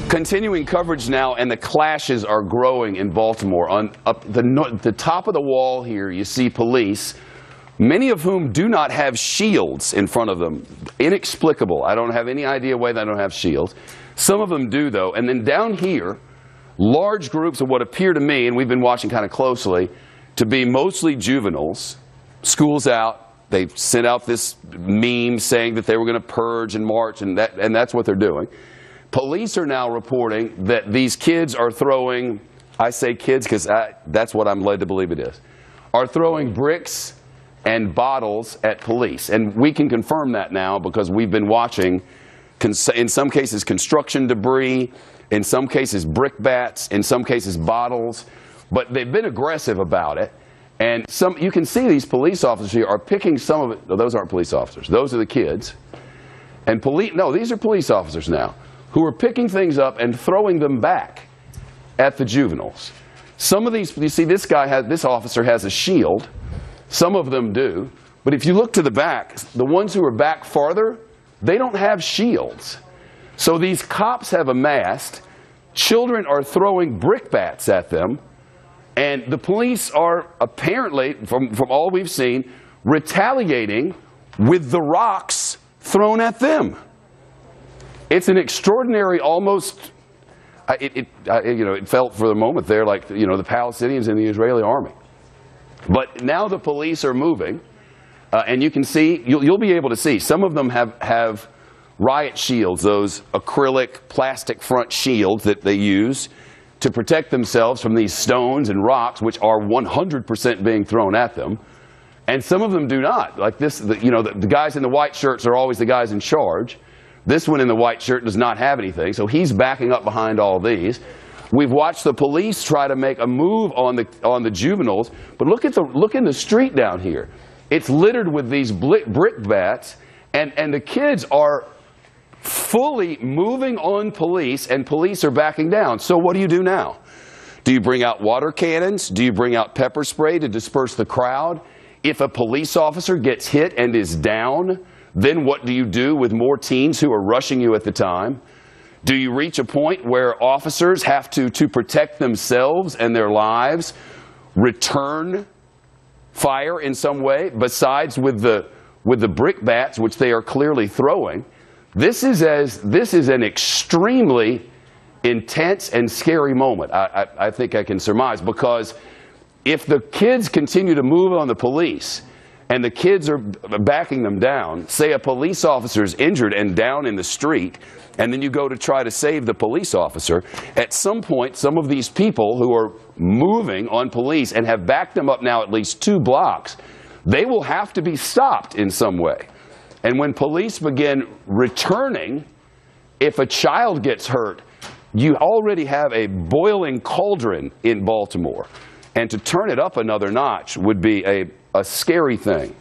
Continuing coverage now, and the clashes are growing in Baltimore. On up the top of the wall here, you see police, many of whom do not have shields in front of them. Inexplicable. I don't have any idea why they don't have shields. Some of them do, though. And then down here, large groups of what appear to me, and we've been watching kind of closely, to be mostly juveniles. School's out. They sent out this meme saying that they were going to purge and march, and that's what they're doing. Police are now reporting that these kids are throwing, I say kids because that's what I'm led to believe it is, are throwing bricks and bottles at police. And we can confirm that now because we've been watching, in some cases, construction debris, in some cases, brickbats, in some cases, bottles. But they've been aggressive about it. And you can see these police officers here are picking some of it. No, those aren't police officers. Those are the kids. And no, these are police officers now, who are picking things up and throwing them back at the juveniles. Some of these, you see this officer has a shield. Some of them do. But if you look to the back, the ones who are back farther, they don't have shields. So these cops have amassed. Children are throwing brickbats at them. And the police are apparently, from all we've seen, retaliating with the rocks thrown at them. It's an extraordinary, almost, it felt for the moment there like, the Palestinians and the Israeli army. But now the police are moving, and you can see, you'll be able to see, some of them have riot shields, those acrylic plastic front shields that they use to protect themselves from these stones and rocks, which are 100% being thrown at them. And some of them do not. Like this, the guys in the white shirts are always the guys in charge. This one in the white shirt does not have anything, so he's backing up behind all these. We've watched the police try to make a move on the juveniles, but look in the street down here. It's littered with these brickbats, and the kids are fully moving on police, and police are backing down. So what do you do now? Do you bring out water cannons? Do you bring out pepper spray to disperse the crowd? If a police officer gets hit and is down, then what do you do with more teens who are rushing you at the time? Do you reach a point where officers have to protect themselves and their lives, return fire in some way, besides with the brickbats, which they are clearly throwing? This is an extremely intense and scary moment, I think I can surmise, because if the kids continue to move on the police, and the kids are backing them down, say a police officer is injured and down in the street, and then you go to try to save the police officer, at some point, some of these people who are moving on police and have backed them up now at least 2 blocks, they will have to be stopped in some way. And when police begin returning, if a child gets hurt, you already have a boiling cauldron in Baltimore. And to turn it up another notch would be a scary thing.